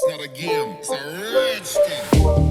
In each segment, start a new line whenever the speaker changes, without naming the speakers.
not a game, it's a rich thing.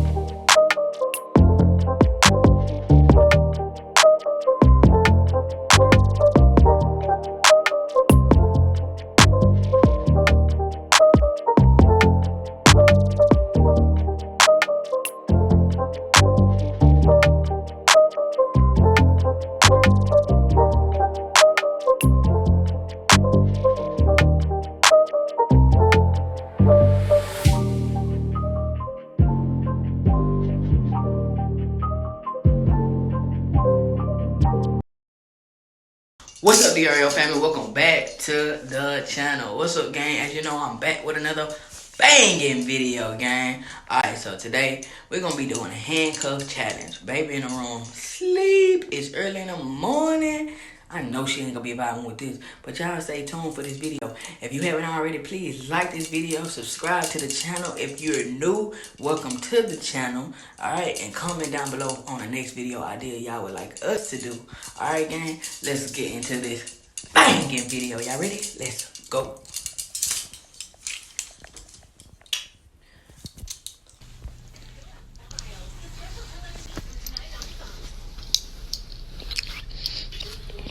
What's up, DRL family? Welcome back to the channel. What's up, gang? As you know, I'm back with another banging video, gang. Alright, so today we're gonna be doing a handcuff challenge. Baby in the room, sleep. It's early in the morning. I know she ain't gonna be vibing with this, but y'all stay tuned for this video. If you haven't already, please like this video, subscribe to the channel. If you're new, welcome to the channel. Alright, and comment down below on the next video idea y'all would like us to do. Alright, gang, let's get into this banging video. Y'all ready? Let's go.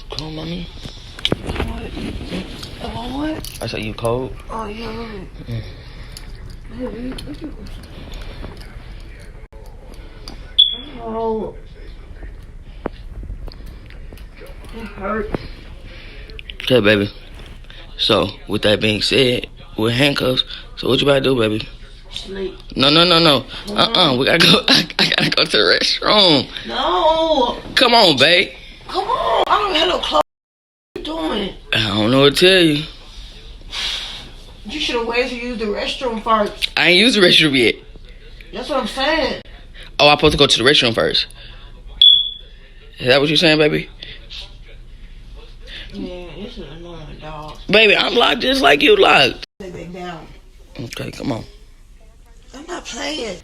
Come on, mommy.
What? Oh, what?
I said you cold.
Oh, yeah. Oh. It hurts.
Okay, baby. So, with that being said, with handcuffs, so what you about to do, baby?
Sleep.
No. We gotta go. I gotta go to the restroom.
No.
Come on, babe.
Come on. I don't have no clothes. What are you doing?
I don't know what to tell you.
You should have waited to use the restroom first.
I ain't used the restroom yet.
That's what I'm saying.
Oh, I'm supposed to go to the restroom first. Is that what you're saying, baby?
Yeah, it's an annoying dog.
Baby, I'm locked just like you locked.
Lay back down.
Okay, come on.
I'm not playing.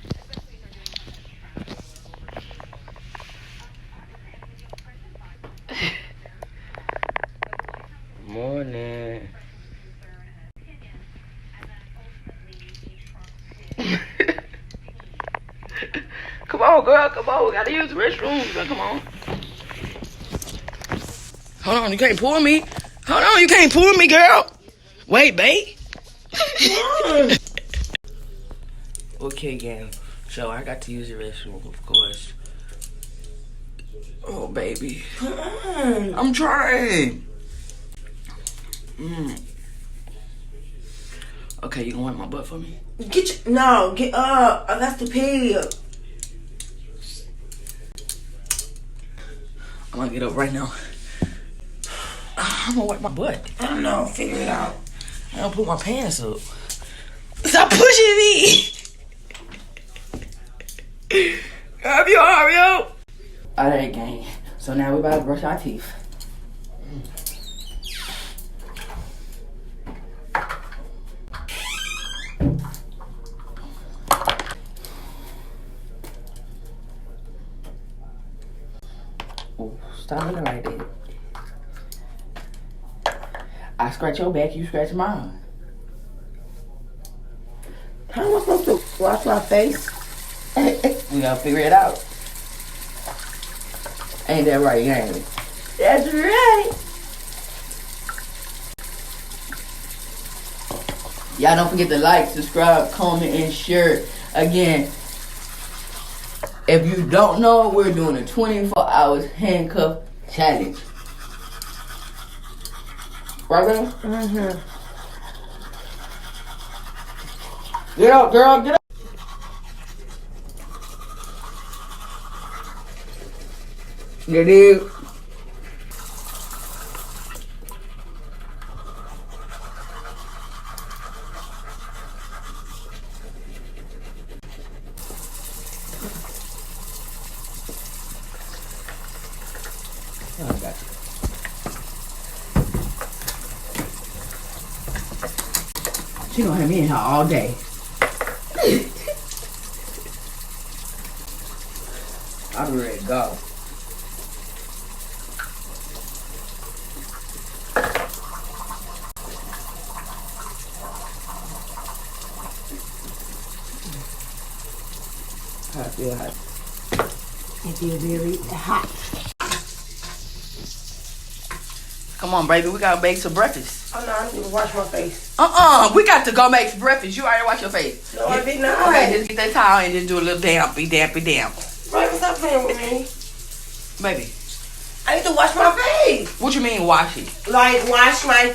Morning. Come on, girl. Come on. We gotta use the restroom. Girl, come on. Hold on. You can't pull me. Hold on. You can't pull me, girl. Wait, babe. Okay, gang. So I got to use the restroom, of course. Oh, baby.
Come on.
I'm trying. Okay, you gonna wipe my butt for me?
Get up. I got to pee.
I'm gonna get up right now. I'm gonna wipe my butt.
I don't know. Figure it out.
I don't put my pants up. Stop pushing me! Hurry up! Alright, gang. So now we're about to brush our teeth. Oh, stop looking right there. I scratch your back, you scratch mine.
How am I supposed to wash my face?
We gotta figure it out. Ain't that right, ain't it?
That's right.
Y'all don't forget to like, subscribe, comment, and share. Again, if you don't know, we're doing a 24 hours handcuff challenge. Right, girl?
Mm-hmm.
Get up, girl, get up. You dig? Oh, I got you. She gonna have me in here all day. I'll be ready to go.
feel hot. It feels very hot.
Come on, baby. We gotta make some breakfast.
Oh no, I need to wash my face.
We got to go make some breakfast. You already wash your face.
No, I did not.
Okay, just get that towel and just do a little dampy.
Right, stop playing with me.
Baby.
I need to wash my face.
What you mean wash it?
Like, wash my...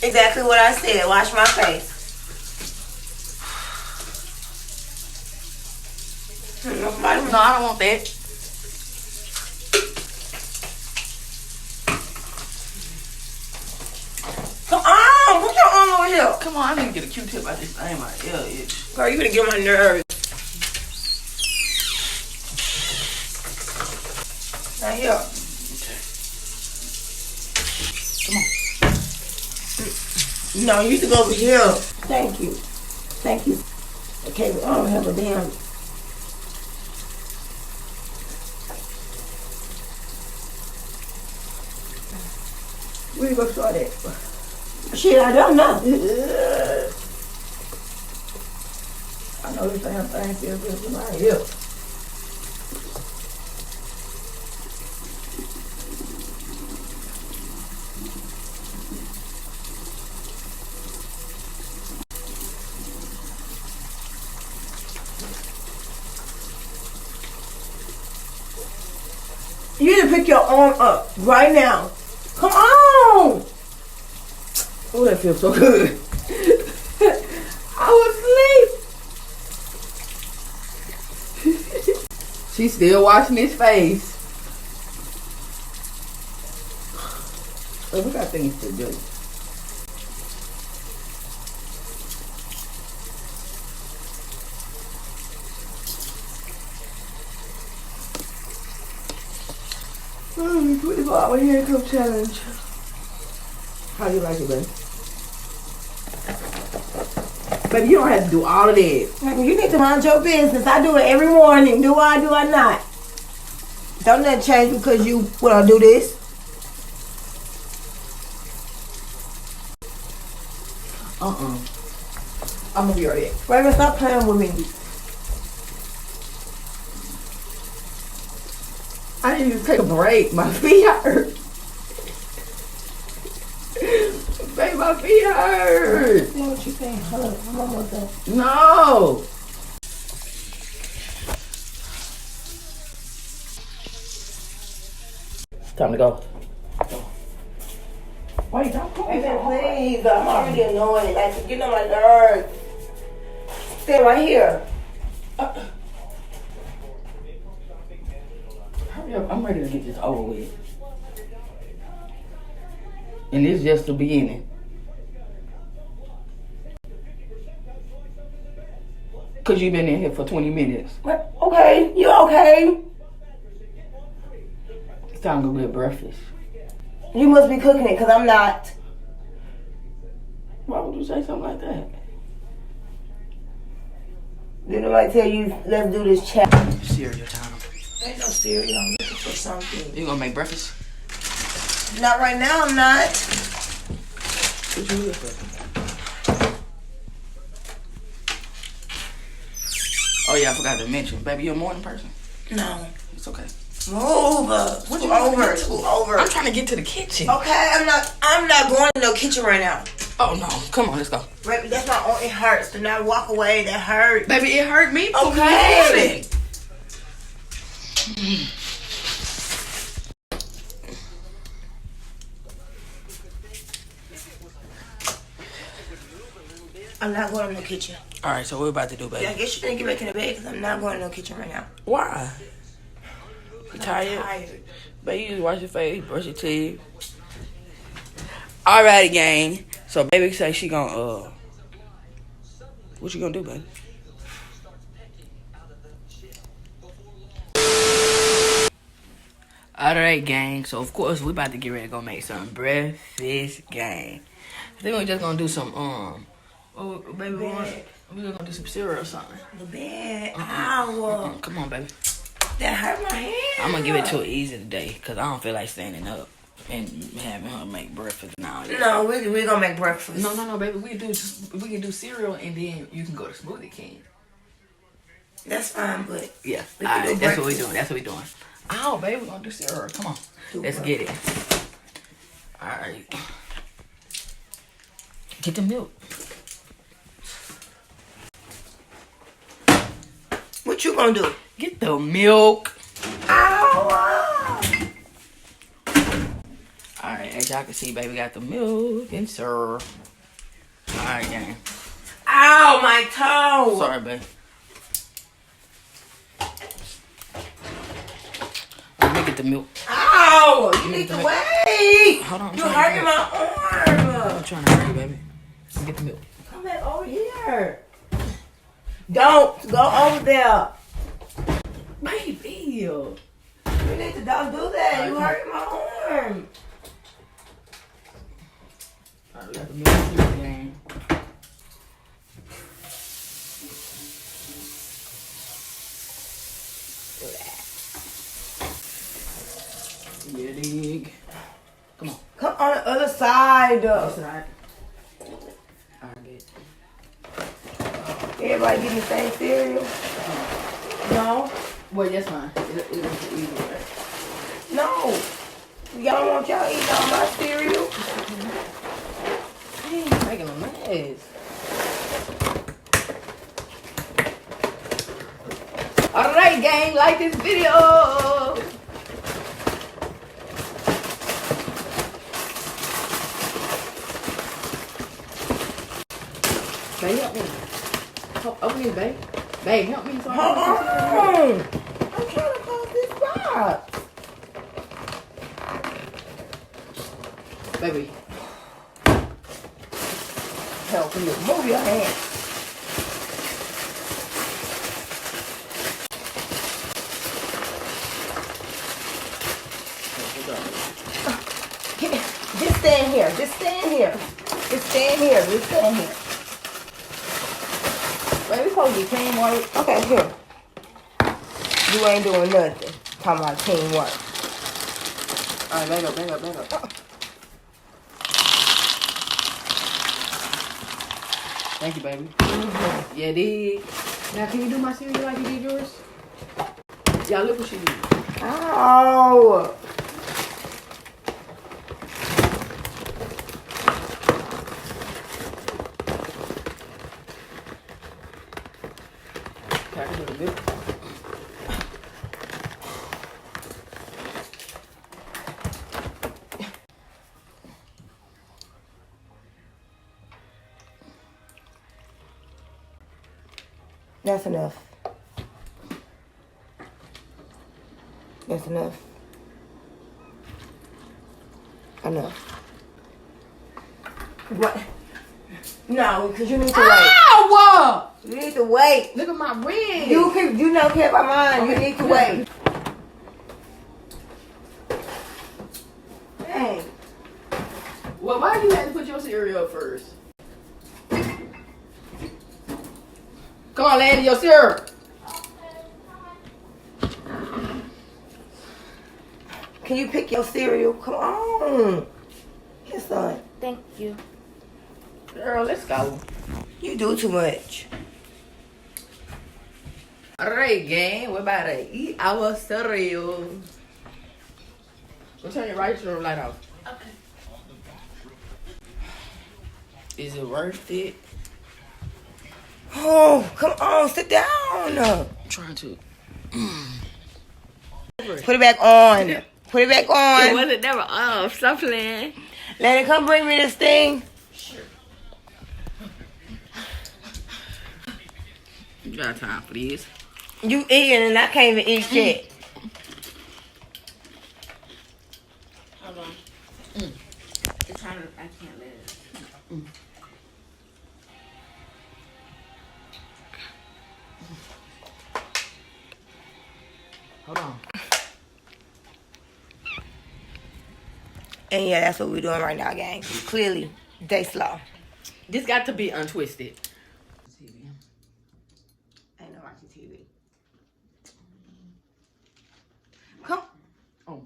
Exactly what I said. Wash my face.
No, I don't want that.
Come on, put your arm over here.
Come on, I need to get a Q-tip out this thing. My ear itch.
Girl, you gonna get my nerves. Now here.
Okay. Come on.
No, you need to go over here. Thank you. Thank you. Okay, I don't have a damn... Where you gonna start at? Shit, I don't know. I know this damn thing feels good to my hip. You need to pick your arm up right now. Come on! Oh, that feels so good. I was asleep.
She's still washing his face.
Oh, we got things to do. Oh, 24-hour handcuff challenge. How you like it, baby?
Baby, you don't have to do all of that.
You need to mind your business. I do it every morning. Do I not? Don't let it change because you wanna do this.
I'm gonna be right here.
Raven, stop playing with me.
I need to take a break. My feet hurt. Baby, my feet hurt.
You know what you saying? Hold on, I'm almost done.
No. Time to go. Wait, don't call me.
Raven, please. I'm already annoyed. Like, you're getting on my nerves. Stay right here.
Hurry up. I'm ready to get this over with. And this is just the beginning. Cause you've been in here for 20 minutes.
What? Okay, you okay?
It's time to go get breakfast.
You must be cooking it because I'm not.
Why would you say something like that?
Did nobody tell you, let's do this chat?
Cereal time.
Ain't no cereal. I'm looking for something.
You gonna make breakfast?
Not right now, I'm not.
What you look for? Oh yeah, I forgot to mention. Baby, you a morning person?
No.
It's okay.
Move.
What you
over?
Move
Over.
I'm trying to get to the kitchen.
Okay, I'm not going to no kitchen right now.
Oh no, come on, let's go.
Baby, that's my own. It hurts. Do not walk away. That hurts.
Baby, it hurt me.
Okay. I'm not going to no kitchen.
All right, so what we about to do, baby?
I guess you didn't get back in the bed because I'm not going to no kitchen right now.
Why? You tired?
I'm tired.
Baby, you just wash your face, brush your teeth. Alrighty, gang. So baby say she gonna what you gonna do, baby? Alright, gang. So of course we about to get ready to go make some breakfast, gang. I think we're just gonna do some baby, we're gonna do some cereal or something.
The bed. Ow.
Come on, baby.
That hurt my hand.
I'm gonna give it to her easy today, cause I don't feel like standing up and having her make breakfast now.
No, we're gonna make breakfast.
No, baby. We can do cereal and then you can go to Smoothie King.
That's fine, but
Yeah.
we
All
can do
right, that's what we
breakfast.
doing. That's what we doing. Oh, baby, we're gonna do cereal. Come on, let's get it. All right. Get the milk.
What you gonna do?
Get the milk.
Ow!
All right, as y'all can see, baby, got the milk and syrup. All right, gang.
Ow, my toe!
Sorry, babe. Let me get the milk.
Ow! You need to wait!
Hold on, I'm
You
trying to
hurting
get
my arm!
I'm trying to hurry, baby. Let me get the milk.
Come back over here. Don't go over there.
Baby.
You need to don't do that. You hurting my arm.
All right, we got the milk here, gang. Yeah, dig. Come on.
Come on the other side.
This side. All right, good.
Everybody getting the same cereal? No?
Well, that's fine. It's easy, right?
No. Y'all want y'all eating all my cereal?
Hey, you're making a mess. Alright, gang, like this video. Babe, help me. Open it, babe. Babe, help me. So
Hold on. I'm trying to close this box.
Baby.
Help me. Move your hand. Just stand here. Just stand here. Just stand here. Just stand here.
Baby, we supposed to be teamwork.
Okay, here. You ain't doing nothing. Talking about teamwork.
Alright, back up. Thank you, baby.
Mm-hmm.
Yeah, dig. Now, can you do my cereal like you did yours? Y'all, look what she did.
Ow!
Okay, I can do the milk.
That's enough. That's enough. Enough. What? No, because you need to wait.
Ow!
You need to wait.
Look at my wig.
You don't care about mine. You need to wait. Hey.
Well, why you have to put your cereal up first? Come on, Landy, your syrup.
Can you pick your cereal? Come on. Yes, son.
Thank you. Girl, let's go.
You do too much.
Alright, gang, we're about to eat our cereal. Go turn your right room light off.
Okay.
Is it worth it?
Oh, come on. Sit down.
I'm trying to.
Put it back on. Put it back
It
on.
wasn't never off. Stop playing.
Lenny, come bring me this thing.
Sure. You got time for this?
You eating and I can't even eat yet.
Hold on. It's hard. I can't let it.
Hold on.
And yeah, that's what we're doing right now, gang. Clearly, they slow.
This got to be untwisted.
Ain't no watching TV. Come.
Oh.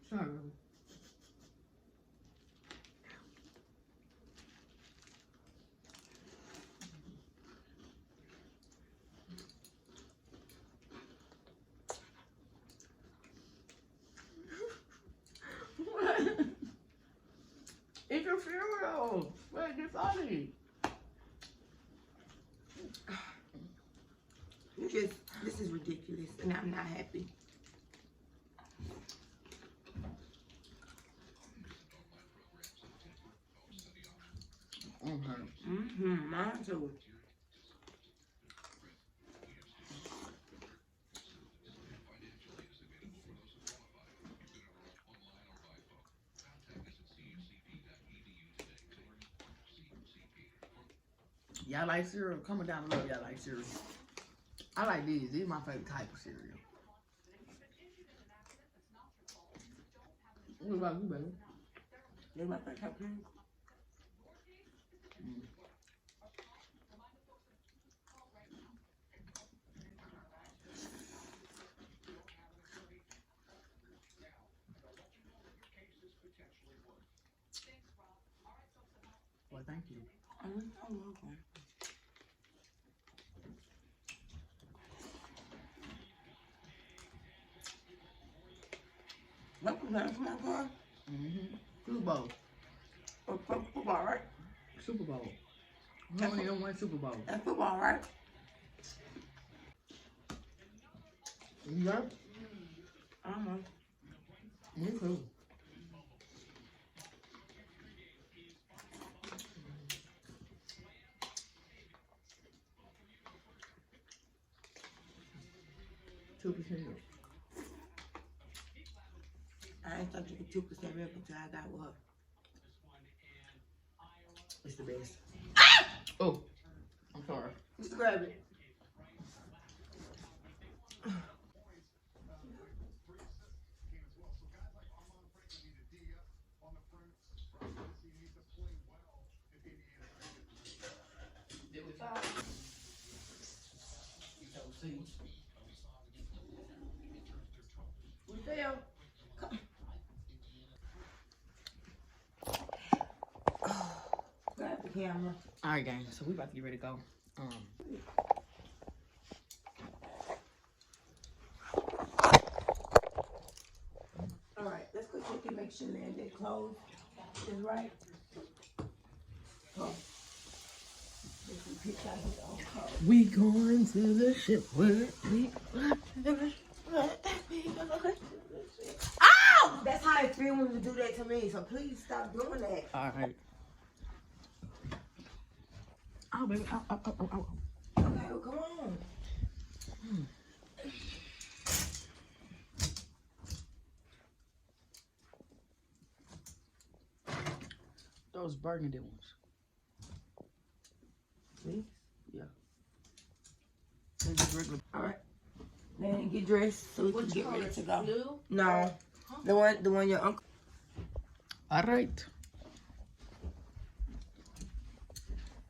Sorry. Eat your cereal. Wait, get funny.
This is ridiculous, and I'm not happy. Mine too.
Y'all like cereal? Comment down below if y'all like cereal. I like these. These are my favorite type of cereal. What about you, baby?
They're my favorite type of cereal.
Well, thank you.
I'm welcome. What was that from my car?
Super Bowl.
Football, right?
Super Bowl. We only done one Super Bowl.
That's football, right?
You got it?
I don't know.
Me too.
I ain't thought you could 2% milk until I got with her.
It's the best. Oh, I'm sorry.
Just grab it.
Did we fall? See. We fell.
Grab the camera.
All right, gang. So we about to get ready to go.
All right, let's go check and make sure that clothes is right. Oh.
We going to the ship.
Ow! That's how it feels when you do that to me. So please stop doing that.
All right. Oh, baby. Ow.
Okay, well, come on.
Those burgundy ones.
See?
Yeah.
All right. Then get dressed so we can get ready to go.
Blue?
No, the one your uncle.
All right.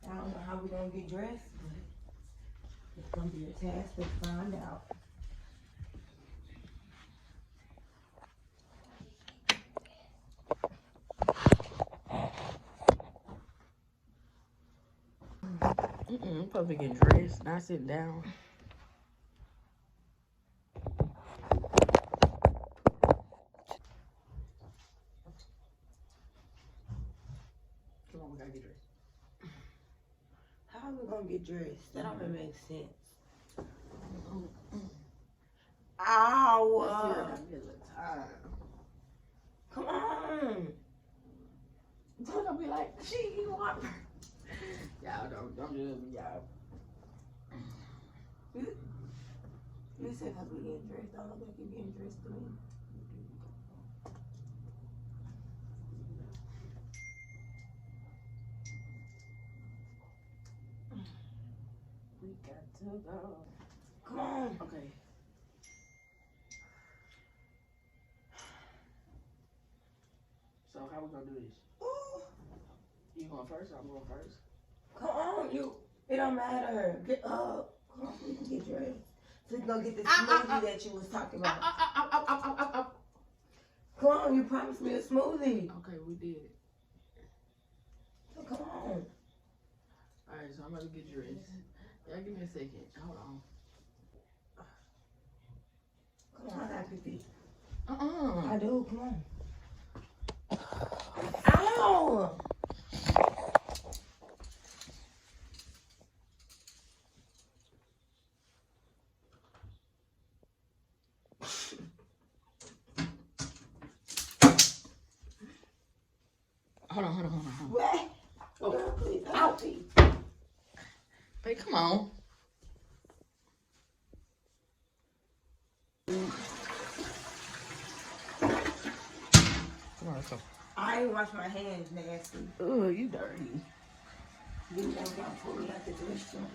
I don't know how we're gonna get dressed, but it's gonna be a task to find out.
I'm supposed to be getting dressed, not sitting down. Come on, we gotta get dressed.
How are we gonna get dressed? That don't even make sense. Ow! Come on!
They're gonna be like, she want her. Y'all don't judge me, y'all.
You said because we getting dressed. I don't look like you're getting dressed to me.
We got to go.
Come on.
Okay. So how we gonna do this?
Ooh.
You going first or I'm going first?
Come on, you. It don't matter. Get up. Come on, we can get dressed. So we can go get the smoothie that you was talking about. Come on, you promised me a smoothie.
Okay, we did it.
So come on.
Alright, so I'm about to get dressed. Yeah, give me a second. Hold on.
Come on, I got 50.
I
I do, come on. Ow! No.
Hold on.
What? Oh, please. Out.
Babe, come on. Come on, let's go.
I ain't wash my hands, nasty.
Ugh, you dirty.
You know, y'all pull me out the restroom.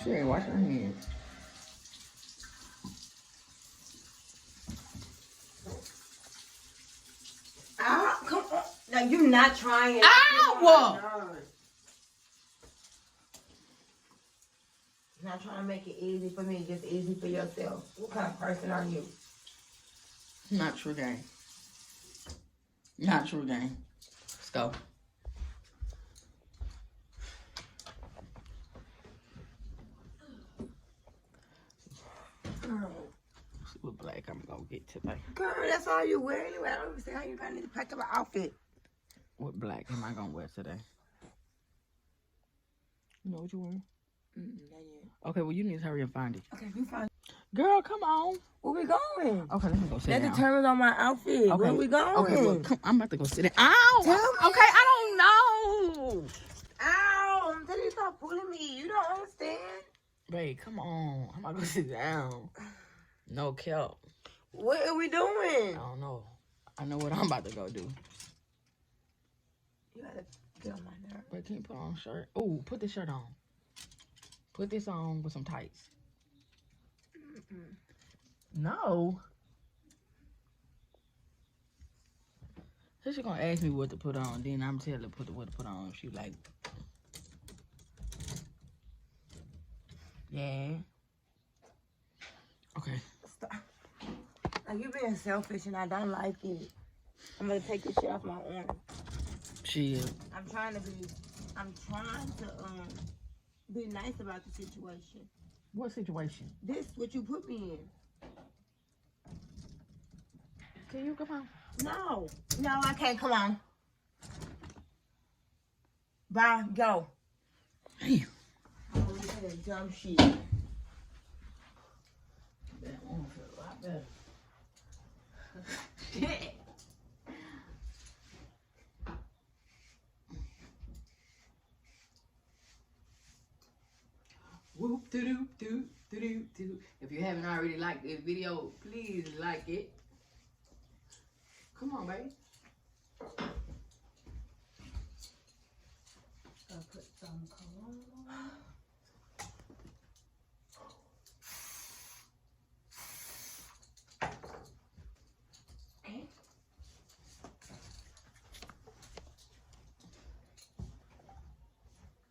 She ain't washing her hands.
Ah, come on. Now, you're not trying.
Ow!
Not trying to make it easy for me, just easy for yourself. What kind of person are you?
Not true, gang. Not true, gang. Let's go.
Girl,
See what black I'm gonna get today.
girl, that's all you wear anyway. I don't understand how you got need to pack up an outfit.
What black am I gonna wear today? You know what you wearing?
Not yet.
Okay, well you need to hurry and find it.
Okay, you fine.
Girl, come on.
Where we going?
Okay, let me go sit
That
down.
determines on my outfit.
Okay.
Where we going?
Okay, well, come, I'm about to go sit down. Ow!
Tell me.
Okay, I don't know.
Ow, I'm telling you, stop pulling me. You don't understand.
Babe, come on. I'm about to go sit down. No kelp.
What are we doing?
I don't know. I know what I'm about to go do.
You gotta get on my nerve.
But can you put on a shirt? Oh, put this shirt on. Put this on with some tights. No. So she gonna ask me what to put on. Then I'm telling her what to put on. She like, yeah. Okay.
Stop. Now, you being selfish and I don't like it. I'm gonna take this shit off my arm.
She is.
I'm trying to be nice about the situation.
What situation?
This what you put me in.
Can you come on?
No, I can't. Come on. Bye. Go.
Damn.
I'm gonna look at that dumb shit.
That one feel a lot better. Shit. Whoop doo doo doo doo doo. If you haven't already liked this video, please like it. Come on, baby.
I'll put some cologne on.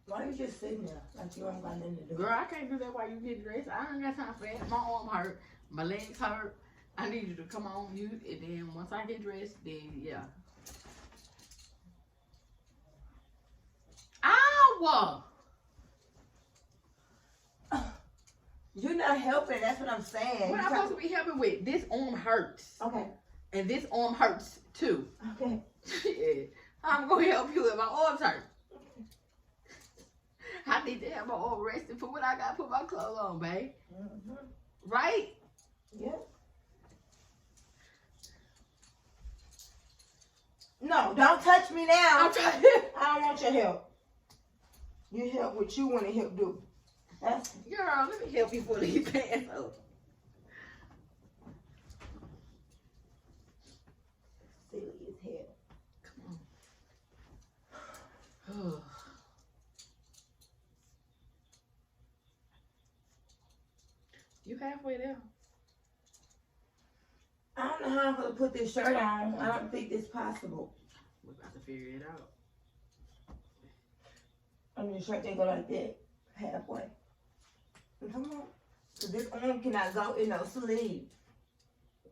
Why you just sitting there like you ain't got nothing to do?
Girl, I can't do that while you get dressed. I ain't got time for that. My arm hurt. My legs hurt. I need you to come on you, and then once I get dressed, then yeah. Ow!
You're not helping. That's what I'm saying.
What am I supposed to be helping with? This arm hurts.
Okay.
And this arm hurts too.
Okay.
Yeah. I'm gonna help you if my arms hurt. I need to have my arm rested for when I gotta put my clothes on, babe. Right?
Yep. No, don't touch me now.
I'm trying.
I don't want your help. You help what you want to help do. That's
Girl, let me help you pull these pants up.
silly as hell.
Come on. You halfway there.
I don't know how I'm gonna put this shirt on. I don't think it's possible.
We're about to figure it out.
I mean, the shirt they go like that, halfway. Come on, so this arm cannot go in no sleeve.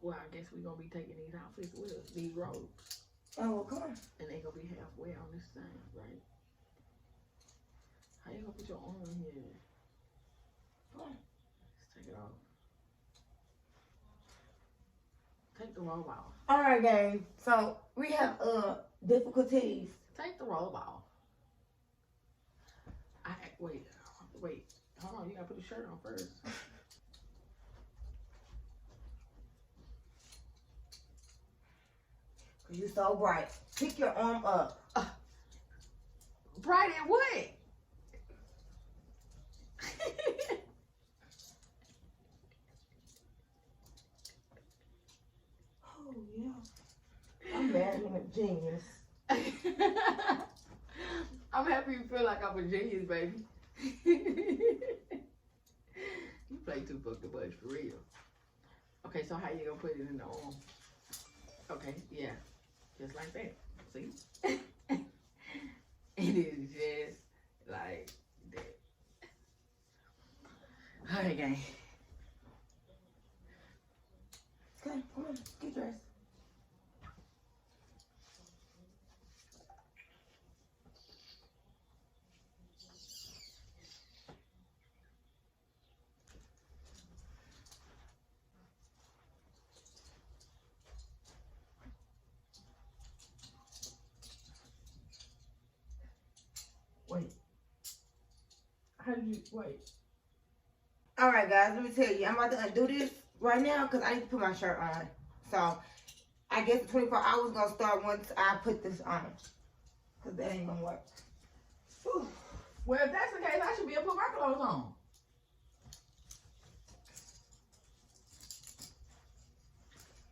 Well, I guess we're gonna be taking these outfits with us, these robes.
Oh, well, come on.
And they gonna be halfway on this thing, right? How you gonna put your arm in here?
Come on.
Let's take it off. Take the robe off.
All right, gang. So we have difficulties.
Take the robe off. Wait. Hold on, you gotta put the shirt on first.
Cause you're so bright. Pick your arm up.
Bright at what?
Oh yeah. I'm mad I'm a genius.
I'm happy you feel like I'm a genius, baby. You play too fucking much for real. Okay, so how you gonna put it in the arm? Okay, yeah. Just like that. See? It is just like that. Alright, gang.
Okay, come on, get dressed. Wait. How did you wait? Alright guys, let me tell you, I'm about to undo this right now because I need to put my shirt on. So I guess the 24 hours gonna start once I put this on. Cause that ain't gonna work. Whew.
Well, if that's the case, I should be able to put my clothes on.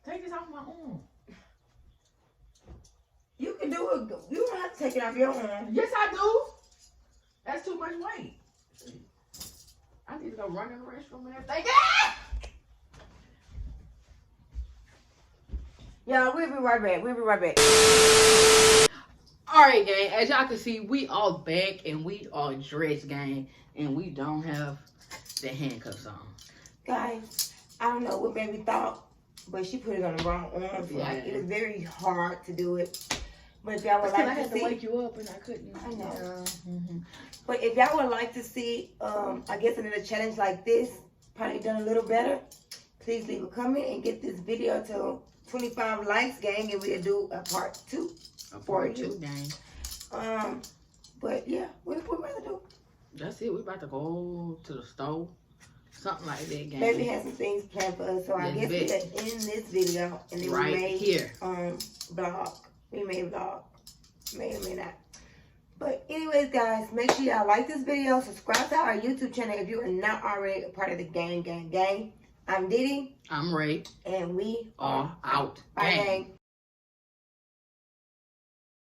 Take this off my arm.
You can do it. You don't have to take it off your arm.
Yes, I do. That's too much weight. I need to go run in the restroom and everything.
Y'all, we'll be right back.
Alright, gang. As y'all can see, we are back and we are dressed, gang. And we don't have the handcuffs on.
Guys, I don't know what baby thought, but she put it on the wrong arm. So like, it was very hard to do it. But if y'all would like
I
to
had
see,
to wake you up and I couldn't.
I know.
Mm-hmm.
But if y'all would like to see, I guess another challenge like this, probably done a little better, please leave a comment and get this video to 25 likes, gang, and we'll do a part 2.
A part 2, gang.
But yeah, what we about to do?
That's it. We about to go to the store. Something like that, gang.
Baby has some things planned for us, so I guess we're gonna end this video and then
right
we may
here.
vlog. We may vlog. May or may not. But anyways, guys, make sure y'all like this video. Subscribe to our YouTube channel if you are not already a part of the gang. I'm Didi.
I'm Ray.
And we
are out.
Bye, gang.